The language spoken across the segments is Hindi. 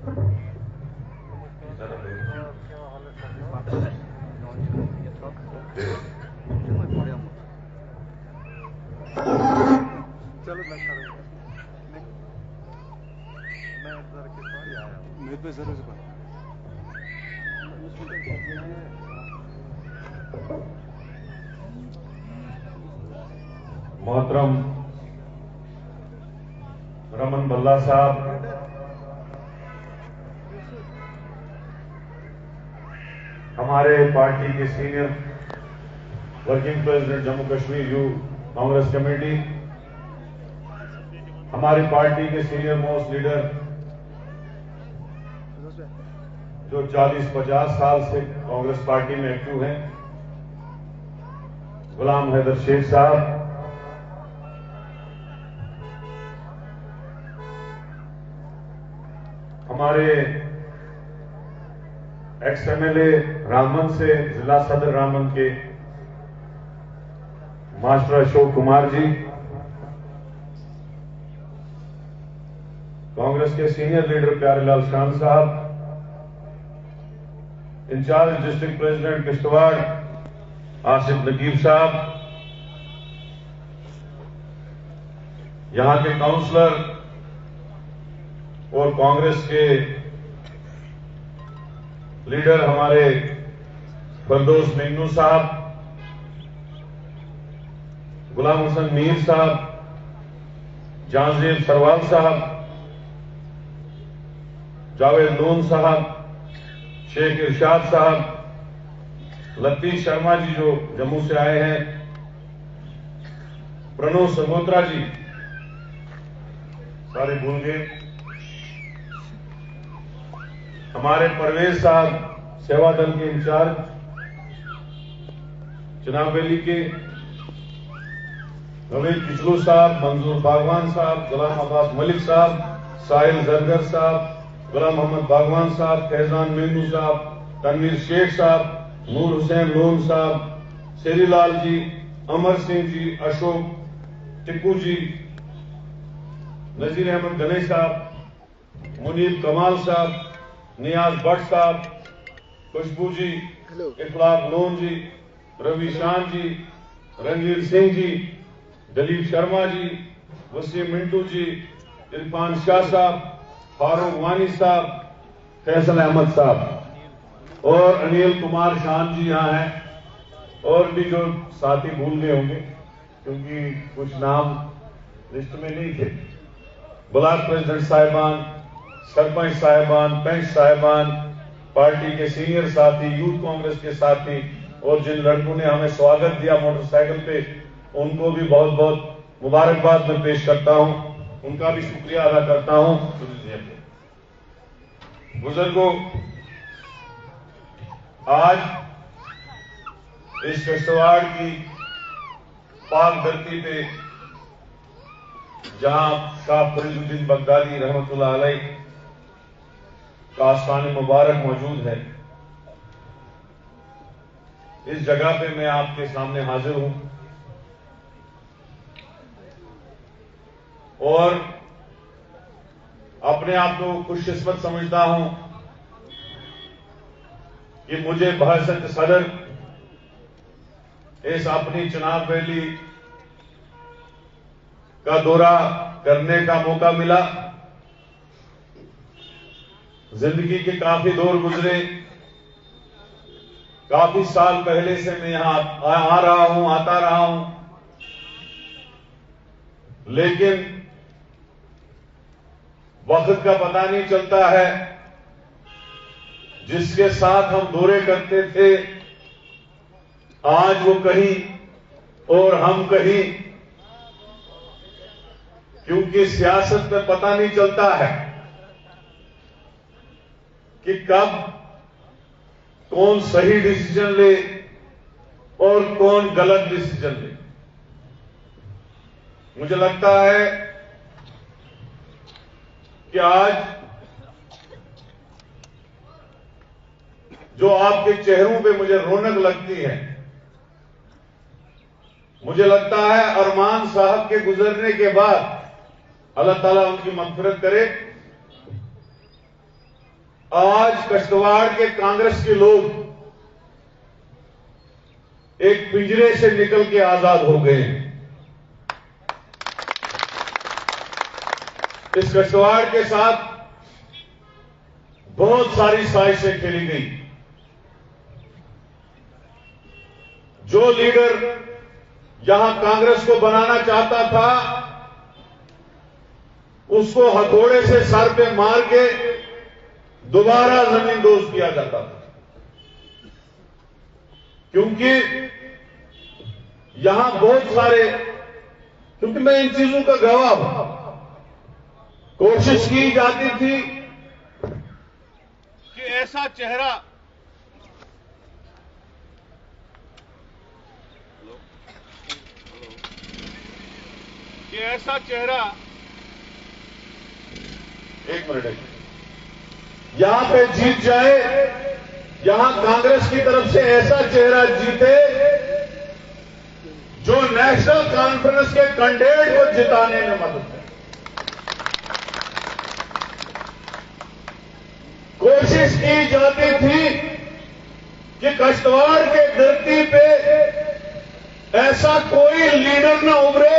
मोहतरम रमन भल्ला साहब, हमारे पार्टी के senior working president Jammu Kashmir youth Congress committee, हमारी पार्टी के सीनियर मोस्ट लीडर जो 40-50 साल से कांग्रेस पार्टी में एक्टिव हैं, गुलाम हैदर शेख साहब, हमारे एक्स एमएलए रामबन से जिला सदर रामबन के मास्टर अशोक कुमार जी, कांग्रेस के सीनियर लीडर प्यारेलाल शान साहब, in charge district president Kishtwar Asif Naqeeb साहब, यहां के काउंसलर और कांग्रेस के लीडर हमारे फरदौस मेनू साहब, गुलाम हसन मीर साहब, जहांगीर सरवाल साहब, जावेद नून साहब, शेख इरशाद साहब, लतीफ शर्मा जी जो जम्मू से आए हैं, प्रणव सगोत्रा जी, सारे भूल गए, हमारे परवेज साहब सेवा दल के इंचार्ज, चुनाव वैली के नवीद किचलू साहब, मंजूर बागवान साहब, गुलाम अब्बास मलिक साहब, साहिल जरगर साहब, गुलाम मोहम्मद बागवान साहब, फैजान मेनू साहब, तनवीर शेख साहब, नूर हुसैन लोन साहब, शेरीलाल जी, अमर सिंह जी, अशोक टिक्कू जी, नजीर अहमद गणेश साहब, मुनीर कमाल साहब, नियाज भट्ट साहब, खुशबू जी, इखलाक लोन जी, रवि शान जी, रणवीर सिंह जी, दलीप शर्मा जी, वसीम मिंटू जी, इरफान शाह साहब, फारूक वानी साहब, फैसल अहमद साहब और अनिल कुमार शान जी यहां हैं, और भी जो साथी भूल गए होंगे क्योंकि कुछ नाम लिस्ट में नहीं थे। ब्लॉक प्रेसिडेंट साहिबान, सरपंच साहिबान, पंच साहिबान, पार्टी के सीनियर साथी, यूथ कांग्रेस के साथी और जिन लड़कों ने हमें स्वागत दिया मोटरसाइकिल पे, उनको भी बहुत बहुत मुबारकबाद मैं पेश करता हूं, उनका भी शुक्रिया अदा करता हूं। बुजुर्गों, आज इस किश्तवाड़ की पाक धरती पे जहां शाह फरीदुद्दीन बगदादी रहमतुल्लाह अलैह का आस्थान मुबारक मौजूद है, इस जगह पे मैं आपके सामने हाजिर हूं और अपने आप को खुशकिस्मत समझता हूं कि मुझे बहसत सदर इस अपनी चुनाव वैली का दौरा करने का मौका मिला। जिंदगी के काफी दौर गुजरे, काफी साल पहले से मैं यहां आ रहा हूं, आता रहा हूं, लेकिन वक्त का पता नहीं चलता है। जिसके साथ हम दौरे करते थे आज वो कहीं और हम कहीं, क्योंकि सियासत में पता नहीं चलता है कि कब कौन सही डिसीजन ले और कौन गलत डिसीजन ले। मुझे लगता है कि आज जो आपके चेहरों पे मुझे रौनक लगती है, मुझे लगता है अरमान साहब के गुजरने के बाद अल्लाह ताला उनकी मग़फ़िरत करे, आज कश्तवाड़ के कांग्रेस के लोग एक पिंजरे से निकल के आजाद हो गए हैं। इस कश्तवाड़ के साथ बहुत सारी साजिशें खेली गई। जो लीडर यहां कांग्रेस को बनाना चाहता था, उसको हथौड़े से सर पे मार के दोबारा जमींदोज किया जाता था। क्योंकि यहां बहुत सारे, क्योंकि मैं इन चीजों का गवाह हूं, कोशिश की जाती थी कि ऐसा चेहरा एक मिनट, यहां पे जीत जाए, यहां कांग्रेस की तरफ से ऐसा चेहरा जीते जो नेशनल कॉन्फ्रेंस के कैंडिडेट को जिताने में मदद करे। कोशिश की जाती थी कि कश्तवाड़ के धरती पे ऐसा कोई लीडर न उभरे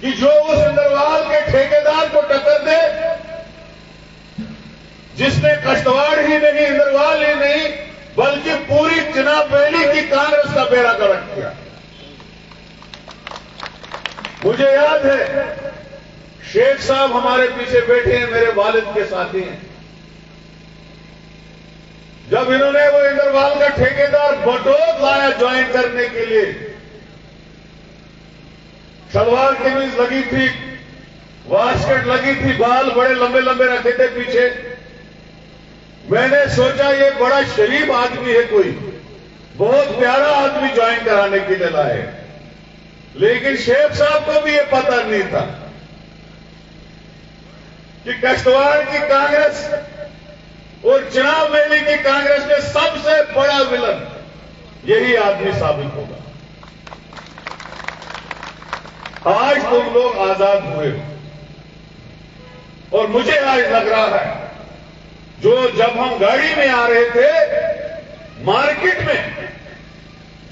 कि जो उस इंद्रवाल के ठेकेदार को टक्कर दे, जिसने कश्तवाड़ ही नहीं, इंद्रवाल ही नहीं, बल्कि पूरी चिनाब वैली की कांग्रेस का बेड़ा गर्क किया। मुझे याद है, शेख साहब हमारे पीछे बैठे हैं, मेरे वालिद के साथी हैं। जब इन्होंने वो इंद्रवाल का ठेकेदार बटोत लाया ज्वाइन करने के लिए, सलवार कमीज लगी थी, वास्कट लगी थी, बाल बड़े लंबे लंबे रखे थे पीछे। मैंने सोचा ये बड़ा शरीफ आदमी है, कोई बहुत प्यारा आदमी ज्वाइन कराने के लिए लाए। लेकिन शेख साहब को भी ये पता नहीं था कि कश्तवाड़ की कांग्रेस और चिनाब वैली की कांग्रेस में सबसे बड़ा विलन यही आदमी साबित होगा। आज तुम लोग आजाद हुए हो और मुझे आज लग रहा है, जो जब हम गाड़ी में आ रहे थे मार्केट में,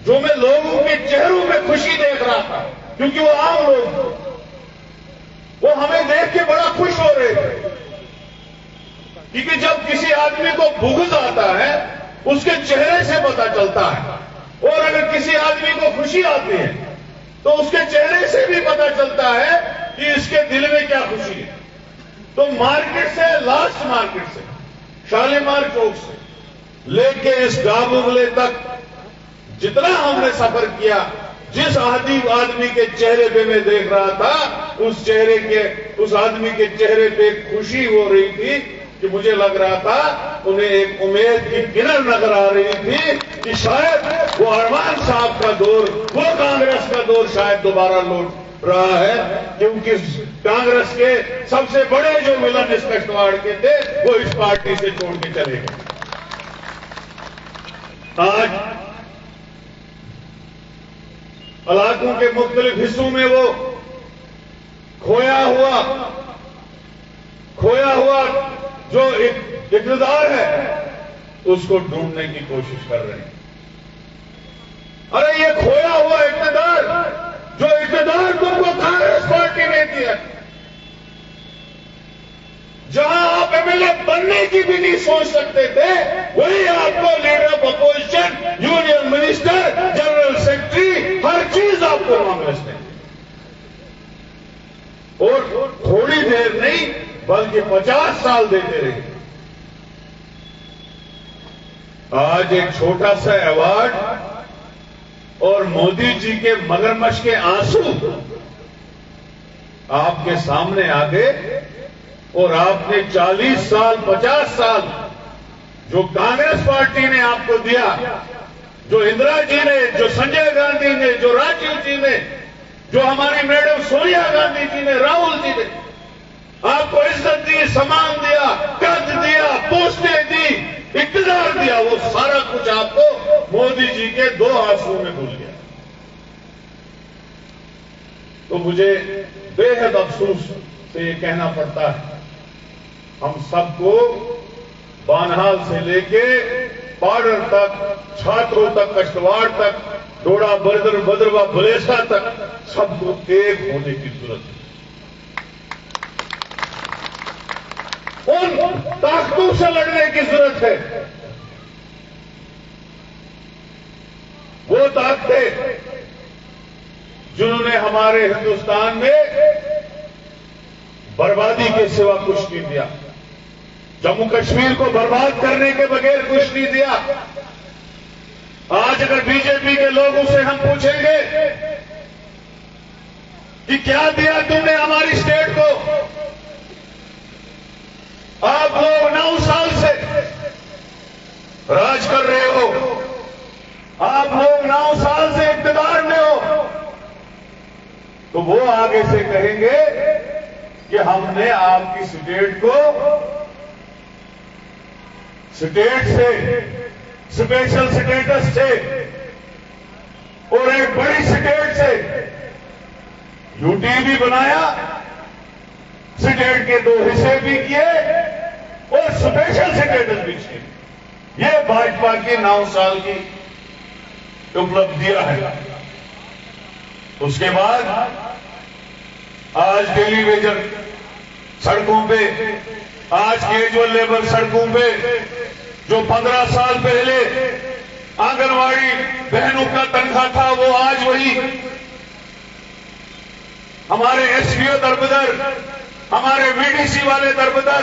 जो मैं लोगों के चेहरों में खुशी देख रहा था, क्योंकि वो आम लोग थे, वो हमें देख के बड़ा खुश हो रहे थे। क्योंकि जब किसी आदमी को बुग़्ज़ आता है, उसके चेहरे से पता चलता है, और अगर किसी आदमी को खुशी आती है तो उसके चेहरे से भी पता चलता है कि इसके दिल में क्या खुशी है। तो मार्केट से, लास्ट मार्केट से, शालीमार चौक से लेके इस गाबुगले तक जितना हमने सफर किया, जिस आदमी के चेहरे पे मैं देख रहा था, उस आदमी के चेहरे पे खुशी हो रही थी कि मुझे लग रहा था उन्हें एक उम्मीद की किरण नजर आ रही थी कि शायद वो अरमान साहब का दौर, वो कांग्रेस का दौर शायद दोबारा लौट रहा है। क्योंकि कांग्रेस के सबसे बड़े जो विलन इस कश्तवाड़ के थे, वो इस पार्टी से छोड़ के चले गए। आज इलाकों के मुख्तलिफ हिस्सों में वो खोया हुआ जो इक़्तिदार है, उसको ढूंढने की कोशिश कर रहे हैं। अरे ये खोया हुआ इक़्तिदार, जो इक़्तिदार तुमको कांग्रेस पार्टी ने दिया, जहां आप एमएलए बनने की भी नहीं सोच सकते थे, वही आपको leader of opposition, union minister, general secretary, हर चीज आपको कांग्रेस ने दी। और थोड़ी देर नहीं बल्कि 50 साल देते रहे। आज एक छोटा सा अवार्ड और मोदी जी के मगरमच्छ के आंसू आपके सामने आ गए, और आपने 40 साल, 50 साल जो कांग्रेस पार्टी ने आपको दिया, जो इंदिरा जी ने, जो संजय गांधी ने, जो राजीव जी ने, जो हमारी मैडम सोनिया गांधी जी ने, राहुल जी ने आपको इज्जत दी, सम्मान दिया, कद दिया, पोस्टें दी, इक़्तिदार दिया, वो सारा कुछ आपको मोदी जी के 2 आंसुओं में भूल गया। तो मुझे बेहद अफसोस से ये कहना पड़ता है हम सबको बानहाल से लेके पाडर तक, छात्रों तक, कष्टवाड़ तक, डोडा भद्रवा भुलेसा तक सबको एक होने की जरूरत है। उन ताकतों से लड़ने की जरूरत है। वो ताकतें जिन्होंने हमारे हिंदुस्तान में बर्बादी के सिवा कुछ नहीं दिया, जम्मू कश्मीर को बर्बाद करने के बगैर कुछ नहीं दिया। आज अगर बीजेपी के लोगों से हम पूछेंगे कि क्या दिया तुमने हमारी स्टेट को, आप लोग 9 साल से राज कर रहे हो, आप लोग 9 साल से इक़्तिदार में हो, तो वो आगे से कहेंगे कि हमने आपकी स्टेट को स्टेट से स्पेशल स्टेटस से और एक बड़ी स्टेट से यूटी भी बनाया, स्टेट के 2 हिस्से भी किए और स्पेशल स्टेटस भी किए। ये भाजपा की 9 साल की उपलब्धियां है। उसके बाद आज टेलीविजन सड़कों पे, आज कैजुअल लेबर सड़कों पे, जो 15 साल पहले आंगनवाड़ी बहनों का तनख्वाह था वो आज वही। हमारे एसपीओ दरबदर, हमारे वीडीसी वाले दरबदर,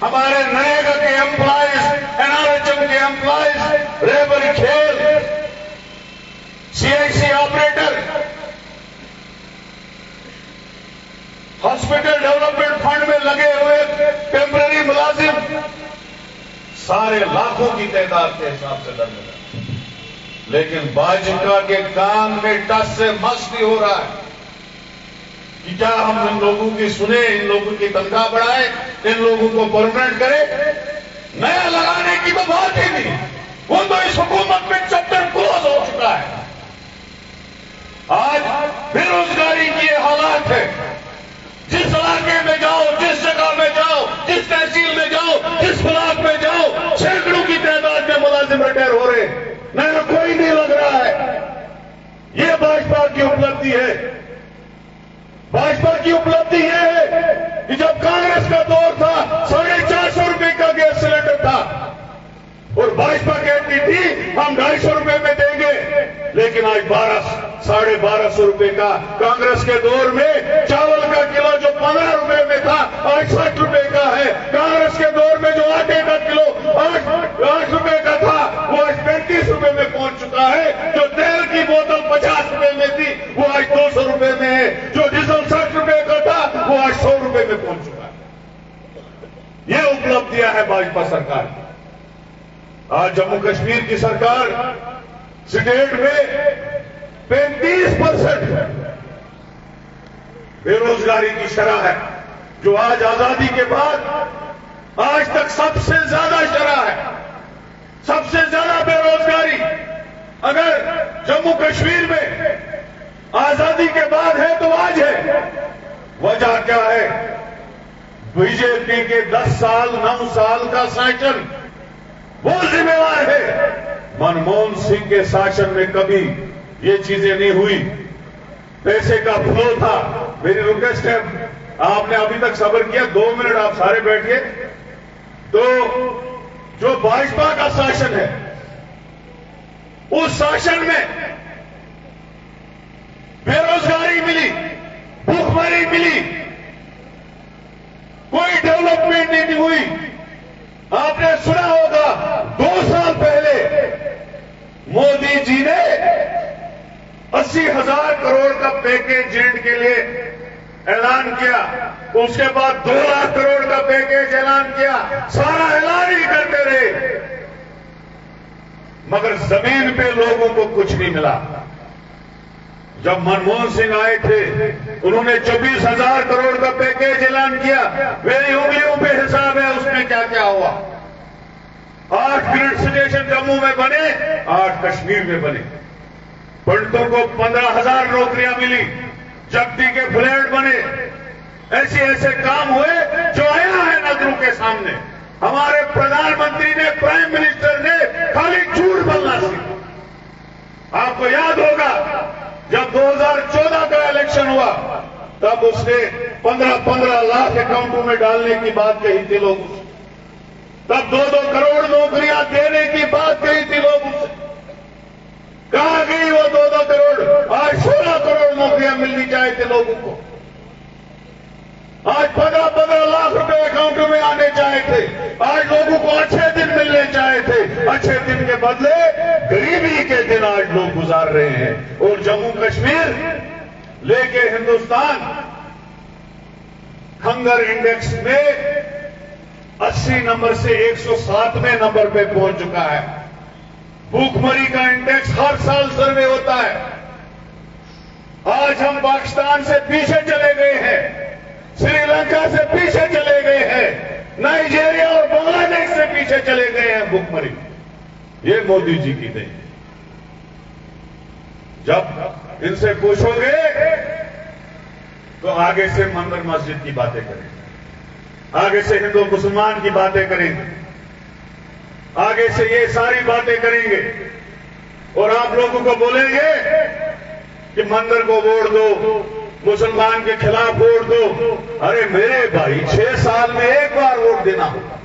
हमारे नरेगा के एम्प्लॉयज, एनआरएचएम के एम्प्लॉयज, लेबर खेल, CIC operator, hospital development fund में लगे हुए टेम्पररी मुलाजिम, सारे लाखों की तादाद के हिसाब से दरबदर। लेकिन भाजपा के काम में टस से मस नहीं हो रहा है कि क्या हम इन लोगों की सुने, इन लोगों की तनख्वाह बढ़ाए, इन लोगों को परमानेंट करें। नया लगाने की तो बात ही नहीं, वो तो इस हुकूमत में चैप्टर क्लोज हो चुका है। आज बेरोजगारी के हालात है, जिस इलाके में जाओ, जिस जगह में जाओ, जिस तहसील में जाओ, जिस ब्लॉक में जाओ, सैकड़ों की तादाद में मुलाजिम रिटायर हो रहे, नया कोई नहीं लग रहा है। ये भाजपा की उपलब्धि है। भाजपा की उपलब्धि यह है कि जब कांग्रेस का दौर था 450 रुपए का गैस सिलेंडर था और भाजपा कहती थी हम 250 रुपए में देंगे, लेकिन आज 1200-1250 रुपए का, कांग्रेस के दौर में चावल का किलो जो 15 रुपए में था आज 60 रुपए का है। कांग्रेस के दौर में जो आटे का किलो 8 रुपए का था वो आज 35 रुपए में पहुंच चुका है। जो तेल की बोतल 50 रुपए में थी वो आज 200 रुपए में है। जो डीजल 60 रुपए का था वो आज 100 रुपए में पहुंच चुका है। ये उपलब्धियां है भाजपा सरकार की। आज जम्मू कश्मीर की सरकार स्टेट में 35% बेरोजगारी की शरह है, जो आज आजादी के बाद आज तक सबसे ज्यादा शरह है, सबसे ज्यादा बेरोजगारी अगर जम्मू कश्मीर में आजादी के बाद है तो आज है। वजह क्या है? बीजेपी के 10 साल 9 साल का शासन वो जिम्मेवार है। मनमोहन सिंह के शासन में कभी ये चीजें नहीं हुई। पैसे का फ्लो था। मेरी रिक्वेस्ट है, आपने अभी तक सब्र किया, 2 मिनट आप सारे बैठिए। तो जो भाजपा का शासन है उस शासन में बेरोजगारी मिली, भूखमरी मिली, कोई डेवलपमेंट नहीं हुई। आपने सुना होगा 2 साल पहले मोदी जी ने 80,000 करोड़ का पैकेज जेड के लिए ऐलान किया, उसके बाद 2 लाख करोड़ का पैकेज ऐलान किया। सारा ऐलान ही करते रहे, मगर जमीन पे लोगों को कुछ नहीं मिला। जब मनमोहन सिंह आए थे उन्होंने 24,000 करोड़ का पैकेज ऐलान किया। मेरी उंगलियों पे हिसाब है उसमें क्या क्या हुआ। 8 ग्रिड स्टेशन जम्मू में बने, 8 कश्मीर में बने। पंडितों को 15,000 नौकरियां मिली, जब्ती के फ्लैट बने। ऐसे ऐसे काम हुए जो आया मिनिस्टरों के सामने हमारे प्रधानमंत्री ने, प्राइम मिनिस्टर ने खाली झूठ बोलना सीखा। आपको याद होगा जब 2014 का इलेक्शन हुआ तब उसने 15-15 लाख अकाउंटों में डालने की बात कही थी लोग, तब 2-2 करोड़ नौकरियां देने की बात कही थी लोग। कहां गई वो 2-2 करोड़? आज 16 करोड़ नौकरियां मिलनी चाहिए थे लोगों को। आज 15-15 लाख रुपए अकाउंट में आने चाहिए थे। आज लोगों को अच्छे दिन मिलने चाहिए थे। अच्छे दिन के बदले गरीबी के दिन आज लोग गुजार रहे हैं। और जम्मू कश्मीर लेके हिंदुस्तान हंगर इंडेक्स में 80 नंबर से 107वें नंबर पे पहुंच चुका है। भूखमरी का इंडेक्स हर साल सर्वे होता है। आज हम पाकिस्तान से पीछे चले गए हैं, श्रीलंका से पीछे चले गए हैं, नाइजीरिया और बांग्लादेश से पीछे चले गए हैं भूखमरी। ये मोदी जी की देन। जब इनसे पूछोगे तो आगे से मंदिर मस्जिद की बातें करेंगे, आगे से हिंदू मुसलमान की बातें करेंगे, आगे से ये सारी बातें करेंगे और आप लोगों को बोलेंगे कि मंदिर को वोट दो, मुसलमान के खिलाफ वोट दो। अरे मेरे भाई 6 साल में एक बार वोट देना होगा।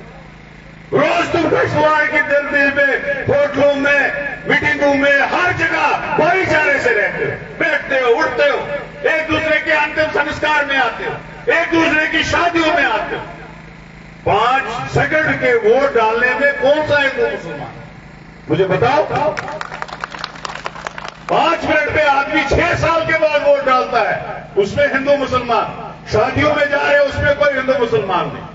रोज तुम कश्मीर की दिल्ली में, होटलों में, मीटिंगों में, हर जगह भाईचारे से रहते हो, बैठते हो, उठते हो, एक दूसरे के अंतिम संस्कार में आते हो, एक दूसरे की शादियों में आते हो। 5 सेकंड के वोट डालने में कौन सा हिंदू मुसलमान? मुझे बताओ। 5 मिनट में आदमी 6 साल के बाद वोट डालता है, उसमें हिंदू मुसलमान। शादियों में जा रहे हैं, उसमें कोई हिंदू मुसलमान नहीं।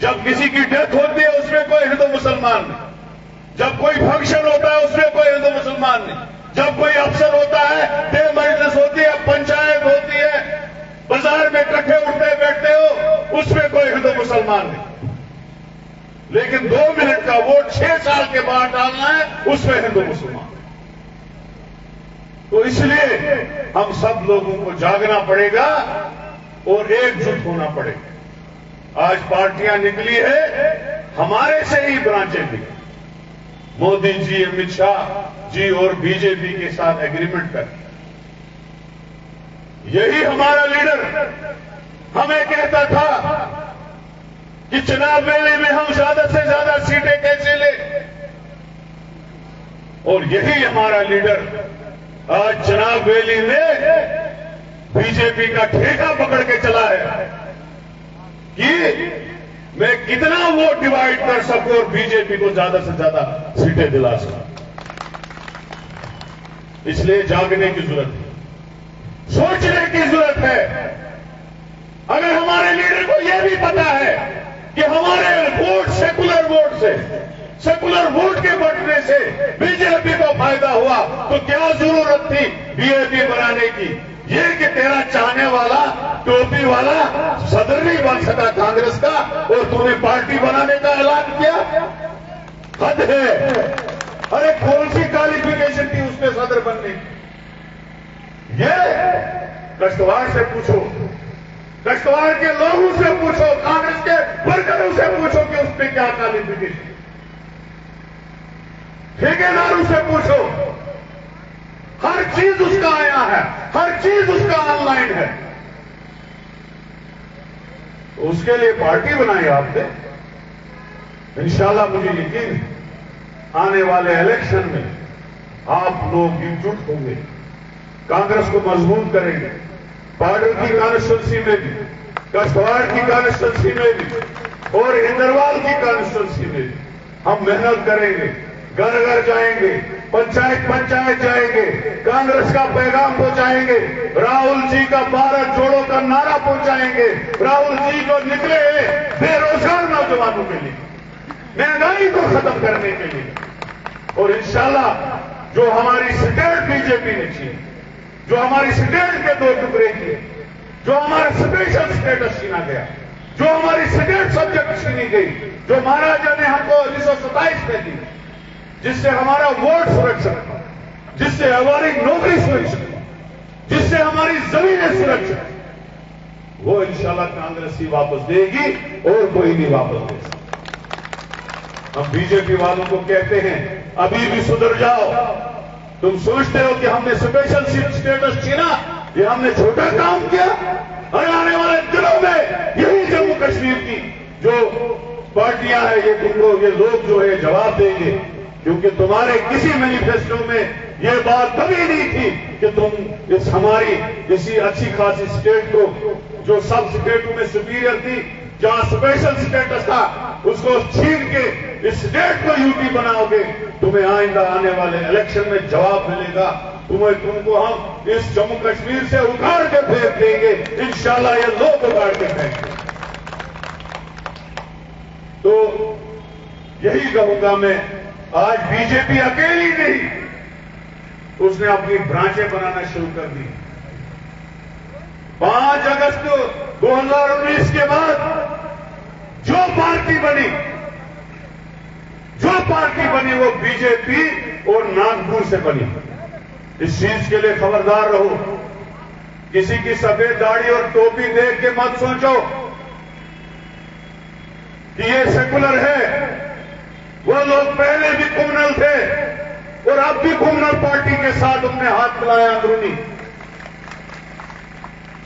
जब किसी की डेथ होती है उसमें कोई हिंदू मुसलमान नहीं। जब कोई फंक्शन होता है उसमें कोई हिंदू मुसलमान नहीं। जब कोई अफसर होता है, डे मजलिस होती है, पंचायत होती है, बाजार में इकट्ठे उठते बैठते हो, उसमें कोई हिंदू मुसलमान नहीं। लेकिन 2 मिनट का वोट 6 साल के बाद डालना है, उसमें हिंदू मुसलमान। तो इसलिए हम सब लोगों को जागना पड़ेगा और एकजुट होना पड़ेगा। आज पार्टियां निकली है, हमारे से ही ब्रांचें भी, मोदी जी, अमित शाह जी और बीजेपी के साथ एग्रीमेंट कर। यही हमारा लीडर हमें कहता था कि चुनाव वेले में हम ज्यादा से ज्यादा सीटें कैसे ले, और यही हमारा लीडर आज चुनाव वेली में बीजेपी का ठेका पकड़ के चला है कि मैं कितना वोट डिवाइड कर सकूं और बीजेपी को ज्यादा से ज्यादा सीटें दिला सकूं। इसलिए जागने की जरूरत है, सोचने की जरूरत है। अगर हमारे लीडर को यह भी पता है कि हमारे वोट सेकुलर वोट से, सेकुलर वोट के बढ़ने से बीजेपी को फायदा हुआ, तो क्या जरूरत थी बीएपी बनाने की? ये कि तेरा चाहने वाला, टोपी वाला सदर नहीं बन सका कांग्रेस का और तूने पार्टी बनाने का ऐलान किया? हद है। अरे कौन सी क्वालिफिकेशन थी उसमें सदर बनने की? ये कश्तवाड़ से पूछो, कश्तवाड़ के लोगों से पूछो, कांग्रेस के वर्करों से पूछो कि उसमें क्या क्वालिफिकेशन। ठेकेदारों से पूछो, हर चीज उसका आया है, हर चीज उसका ऑनलाइन है। तो उसके लिए पार्टी बनाई आपने। इंशाल्लाह मुझे यकीन है आने वाले इलेक्शन में आप लोग एकजुट होंगे, कांग्रेस को मजबूत करेंगे। बॉर्डर की कॉन्स्टिट्यूंसी में भी, कश्तवाड़ की कॉन्स्टिट्यूंसी में भी और इंदरवाल की कॉन्स्टिट्यूंसी में भी हम मेहनत करेंगे, घर घर जाएंगे, पंचायत पंचायत जाएंगे, कांग्रेस का पैगाम पहुंचाएंगे, राहुल जी का भारत जोड़ो का नारा पहुंचाएंगे। राहुल जी जो निकले बेरोजगार नौजवानों के लिए, महंगाई को खत्म करने के लिए, और इंशाल्लाह जो हमारी स्टेट बीजेपी ने छीनी, जो हमारी स्टेट के 2 टुकड़े किए, जो हमारा स्पेशल स्टेटस छीना गया, जो हमारी स्टेट सब्जेक्ट छीनी गई, जो महाराजा ने हमको 1927 में दी, जिससे हमारा वोट सुरक्षित था, जिससे हमारी नौकरी सुरक्षित था, जिससे हमारी जमीनें सुरक्षित, वो इंशाल्लाह कांग्रेस ही वापस देगी और कोई नहीं वापस दे सकता। हम बीजेपी वालों को कहते हैं अभी भी सुधर जाओ। तुम सोचते हो कि हमने स्पेशल स्टेटस छीना, ये हमने छोटा काम किया? अरे आने वाले दिनों में यही जम्मू कश्मीर की जो पार्टियां हैं ये तुमको, ये लोग जो है जवाब देंगे, क्योंकि तुम्हारे किसी मैनिफेस्टो में ये बात कभी नहीं थी कि तुम इस हमारी इसी अच्छी खासी स्टेट को, जो सब स्टेटों में सुपीरियर थी, जहां स्पेशल स्टेटस था, उसको छीन के इस स्टेट को यूटी बनाओगे। तुम्हें आइंदा आने वाले इलेक्शन में जवाब मिलेगा। तुमको हम इस जम्मू कश्मीर से उखाड़ के फेंक देंगे, इंशाल्लाह ये लोग उखाड़ के फेंकेंगे। तो यही कहूंगा मैं, आज बीजेपी अकेली नहीं, उसने अपनी ब्रांचें बनाना शुरू कर दी। 5 अगस्त 2019 के बाद जो पार्टी बनी वो बीजेपी और नागपुर से बनी। इस चीज के लिए खबरदार रहो। किसी की सफेद दाढ़ी और टोपी देख के मत सोचो कि ये सेकुलर है। वो लोग पहले भी क्रिमिनल थे और अब भी क्रिमिनल पार्टी के साथ उन्होंने हाथ मिलाया अंदरूनी।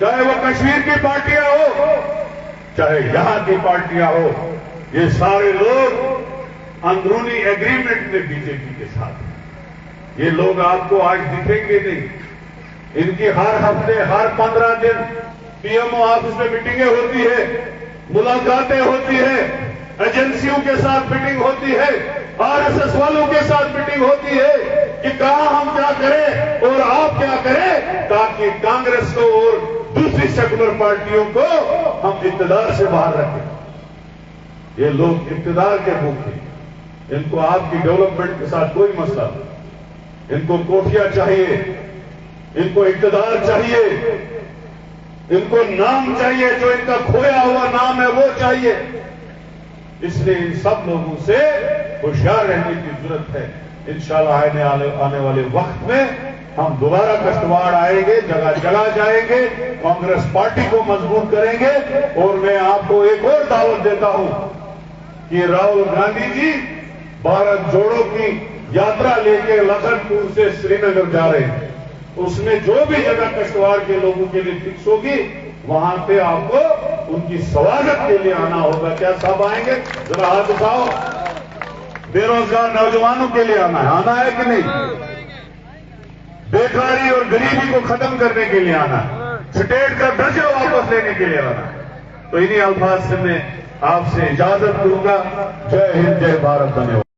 चाहे वो कश्मीर की पार्टियां हो, चाहे यहां की पार्टियां हो, ये सारे लोग अंदरूनी एग्रीमेंट में बीजेपी के साथ। ये लोग आपको आज दिखेंगे नहीं। इनकी हर हफ्ते, हर 15 दिन पीएमओ ऑफिस में मीटिंगें होती है, मुलाकातें होती है, एजेंसियों के साथ मीटिंग होती है, आरएसएस वालों के साथ मीटिंग होती है कि कहां हम क्या करें और आप क्या करें, ताकि कांग्रेस को और दूसरी सेकुलर पार्टियों को हम इक्तदार से बाहर रखें। ये लोग इक्तदार के भूखे, इनको आपकी डेवलपमेंट के साथ कोई मसला नहीं। इनको कोठियां चाहिए, इनको इक्तदार चाहिए, इनको नाम चाहिए, जो इनका खोया हुआ नाम है वो चाहिए। इसलिए इन सब लोगों से होशियार रहने की जरूरत है। इंशाल्लाह आने वाले वक्त में हम दोबारा कष्टवाड़ आएंगे, जगह जगह जाएंगे, कांग्रेस पार्टी को मजबूत करेंगे। और मैं आपको एक और दावत देता हूं कि राहुल गांधी जी भारत जोड़ो की यात्रा लेके लखनपुर से श्रीनगर जा रहे हैं। उसमें जो भी जगह कष्टवाड़ के लोगों के लिए फिक्स होगी, वहां पे आपको उनकी स्वागत के लिए आना होगा। क्या साहब आएंगे? जरा हाथ उठाओ। बेरोजगार नौजवानों के लिए आना है कि नहीं? बेकारी और गरीबी को खत्म करने के लिए आना है, स्टेट का दर्जा वापस लेने के लिए आना है। तो इन्हीं अल्फाज से मैं आपसे इजाजत दूंगा। जय हिंद, जय भारत, धन्यवाद।